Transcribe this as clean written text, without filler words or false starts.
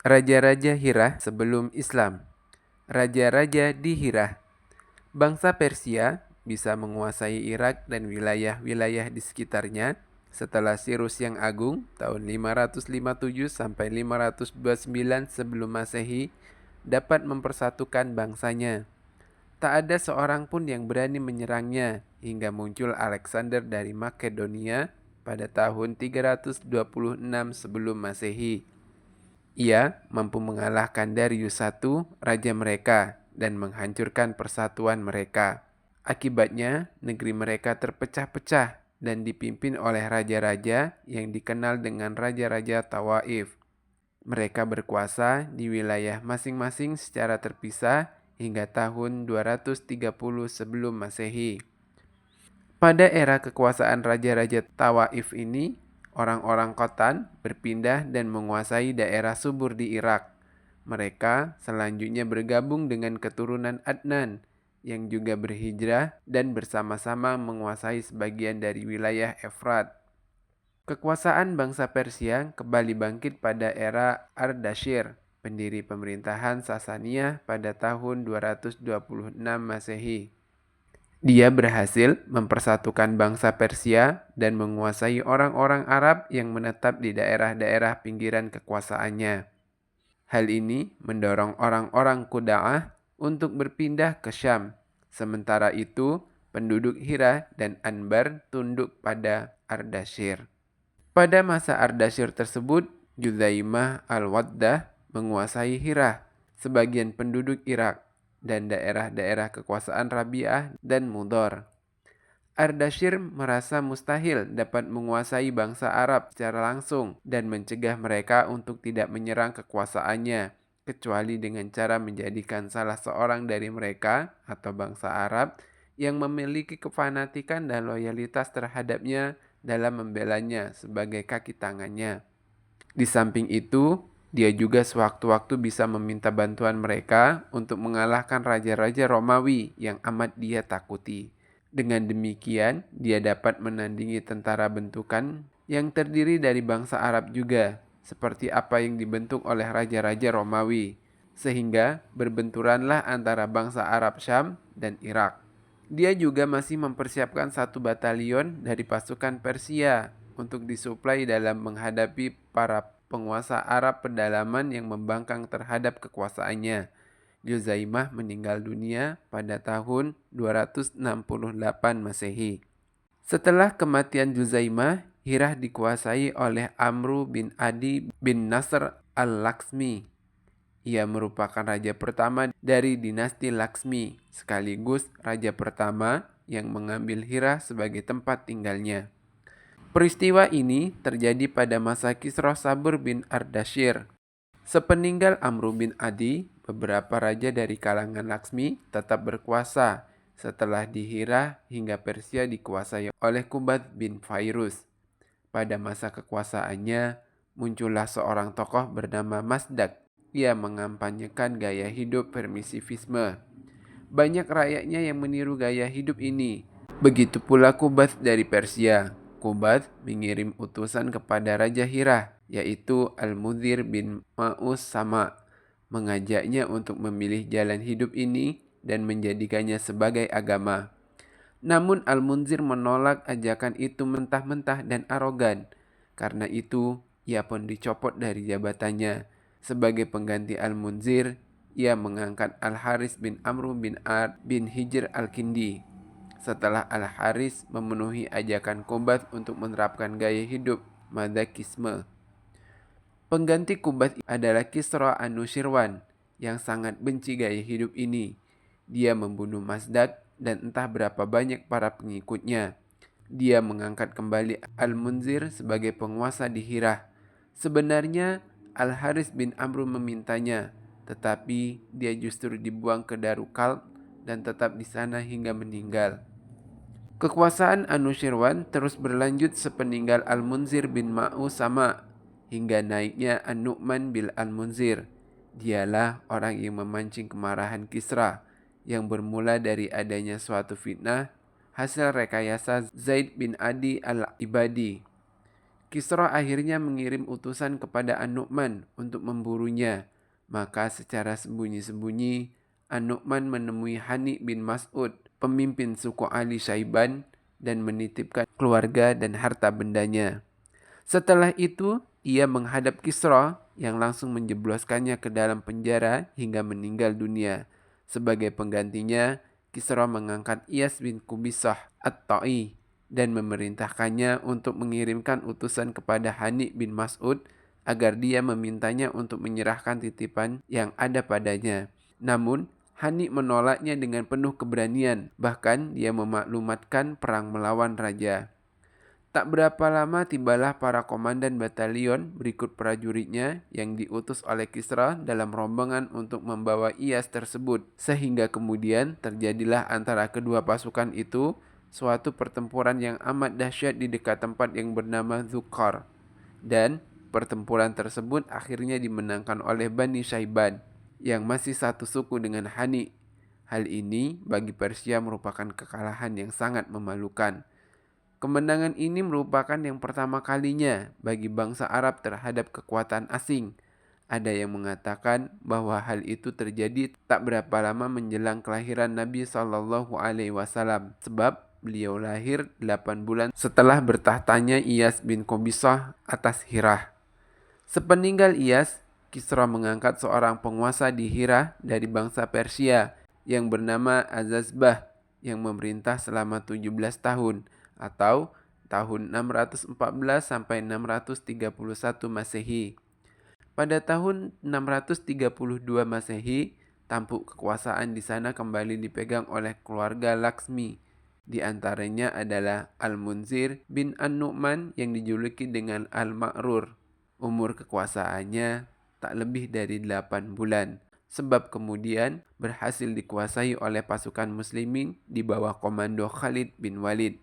Raja-raja Hirah sebelum Islam. Raja-raja di Hirah. Bangsa Persia bisa menguasai Irak dan wilayah-wilayah di sekitarnya setelah Cyrus yang Agung tahun 557 sampai 529 sebelum Masehi dapat mempersatukan bangsanya. Tak ada seorang pun yang berani menyerangnya hingga muncul Alexander dari Makedonia pada tahun 326 sebelum Masehi. Ia mampu mengalahkan Darius I, raja mereka, dan menghancurkan persatuan mereka. Akibatnya, negeri mereka terpecah-pecah dan dipimpin oleh raja-raja yang dikenal dengan raja-raja Tawaif. Mereka berkuasa di wilayah masing-masing secara terpisah hingga tahun 230 sebelum Masehi. Pada era kekuasaan raja-raja Tawaif ini, orang-orang Khotan berpindah dan menguasai daerah subur di Irak. Mereka selanjutnya bergabung dengan keturunan Adnan yang juga berhijrah dan bersama-sama menguasai sebagian dari wilayah Efrat. Kekuasaan bangsa Persia kembali bangkit pada era Ardashir, pendiri pemerintahan Sasaniyah pada tahun 226 Masehi. Dia berhasil mempersatukan bangsa Persia dan menguasai orang-orang Arab yang menetap di daerah-daerah pinggiran kekuasaannya. Hal ini mendorong orang-orang Quda'ah untuk berpindah ke Syam. Sementara itu, penduduk Hira dan Anbar tunduk pada Ardashir. Pada masa Ardashir tersebut, Juzaimah al-Waddah menguasai Hira, sebagian penduduk Irak, dan daerah-daerah kekuasaan Rabi'ah dan Mudhar. Ardashir merasa mustahil dapat menguasai bangsa Arab secara langsung dan mencegah mereka untuk tidak menyerang kekuasaannya, kecuali dengan cara menjadikan salah seorang dari mereka atau bangsa Arab yang memiliki kefanatikan dan loyalitas terhadapnya dalam membelanya sebagai kaki tangannya. Di samping itu, dia juga sewaktu-waktu bisa meminta bantuan mereka untuk mengalahkan raja-raja Romawi yang amat dia takuti. Dengan demikian, dia dapat menandingi tentara bentukan yang terdiri dari bangsa Arab juga, seperti apa yang dibentuk oleh raja-raja Romawi, sehingga berbenturanlah antara bangsa Arab Syam dan Irak. Dia juga masih mempersiapkan satu batalion dari pasukan Persia untuk disuplai dalam menghadapi para penguasa Arab pedalaman yang membangkang terhadap kekuasaannya. Juzaimah meninggal dunia pada tahun 268 Masehi. Setelah kematian Juzaimah, Hirah dikuasai oleh Amru bin Adi bin Nasr al-Laksmi. Ia merupakan raja pertama dari dinasti Laksmi, sekaligus raja pertama yang mengambil Hirah sebagai tempat tinggalnya. Peristiwa ini terjadi pada masa Kisra Sabur bin Ardashir. Sepeninggal Amru bin Adi, beberapa raja dari kalangan Laksmi tetap berkuasa setelah di Hira hingga Persia dikuasai oleh Kubat bin Fairuz. Pada masa kekuasaannya, muncullah seorang tokoh bernama Masdak. Ia mengampanyekan gaya hidup permisivisme. Banyak rakyatnya yang meniru gaya hidup ini. Begitu pula Kubat dari Persia. Kubat mengirim utusan kepada Raja Hira, yaitu Al-Mudhir bin Ma'us Sama, mengajaknya untuk memilih jalan hidup ini dan menjadikannya sebagai agama. Namun Al-Munzir menolak ajakan itu mentah-mentah dan arogan. Karena itu, ia pun dicopot dari jabatannya. Sebagai pengganti Al-Munzir, ia mengangkat Al-Haris bin Amr bin Ad bin Hijr Al-Kindi. Setelah Al-Haris memenuhi ajakan Kubat untuk menerapkan gaya hidup Madakisme. Pengganti Kubat adalah Kisra Anushirwan yang sangat benci gaya hidup ini. Dia membunuh Masdak dan entah berapa banyak para pengikutnya. Dia mengangkat kembali Al-Munzir sebagai penguasa di Hirah. Sebenarnya Al-Haris bin Amr memintanya, tetapi dia justru dibuang ke Darukal dan tetap di sana hingga meninggal. Kekuasaan Anushirwan terus berlanjut sepeninggal Al-Munzir bin Ma'u Sama hingga naiknya An-Nu'man bin Al-Munzir. Dialah orang yang memancing kemarahan Kisra yang bermula dari adanya suatu fitnah hasil rekayasa Zaid bin Adi al-Ibadi. Kisra akhirnya mengirim utusan kepada An-Nu'man untuk memburunya. Maka secara sembunyi-sembunyi, An-Nu'man menemui Hani bin Mas'ud, pemimpin suku Ali Syaiban, dan menitipkan keluarga dan harta bendanya. Setelah itu, ia menghadap Kisra yang langsung menjebloskannya ke dalam penjara hingga meninggal dunia. Sebagai penggantinya, Kisra mengangkat Iyas bin Kubisah At-Ta'i dan memerintahkannya untuk mengirimkan utusan kepada Hani bin Mas'ud agar dia memintanya untuk menyerahkan titipan yang ada padanya. Namun, Hani menolaknya dengan penuh keberanian, bahkan dia memaklumatkan perang melawan raja. Tak berapa lama tibalah para komandan batalion berikut prajuritnya yang diutus oleh Kisra dalam rombongan untuk membawa Iyas tersebut. Sehingga kemudian terjadilah antara kedua pasukan itu suatu pertempuran yang amat dahsyat di dekat tempat yang bernama Dzukar. Dan pertempuran tersebut akhirnya dimenangkan oleh Bani Syaiban yang masih satu suku dengan Hani. Hal ini bagi Persia merupakan kekalahan yang sangat memalukan. Kemenangan ini merupakan yang pertama kalinya bagi bangsa Arab terhadap kekuatan asing. Ada yang mengatakan bahwa hal itu terjadi tak berapa lama menjelang kelahiran Nabi Shallallahu Alaihi Wasallam, sebab beliau lahir 8 bulan setelah bertahtanya Iyas bin Qobisah atas Hirah. Sepeninggal Iyas, Kisra mengangkat seorang penguasa di Hirah dari bangsa Persia yang bernama Azazbah yang memerintah selama 17 tahun atau tahun 614 sampai 631 Masehi. Pada tahun 632 Masehi, tampuk kekuasaan di sana kembali dipegang oleh keluarga Laksmi. Di antaranya adalah Al-Munzir bin An-Nu'man yang dijuluki dengan Al-Ma'rur. Umur kekuasaannya tak lebih dari 8 bulan. Sebab kemudian berhasil dikuasai oleh pasukan muslimin di bawah komando Khalid bin Walid.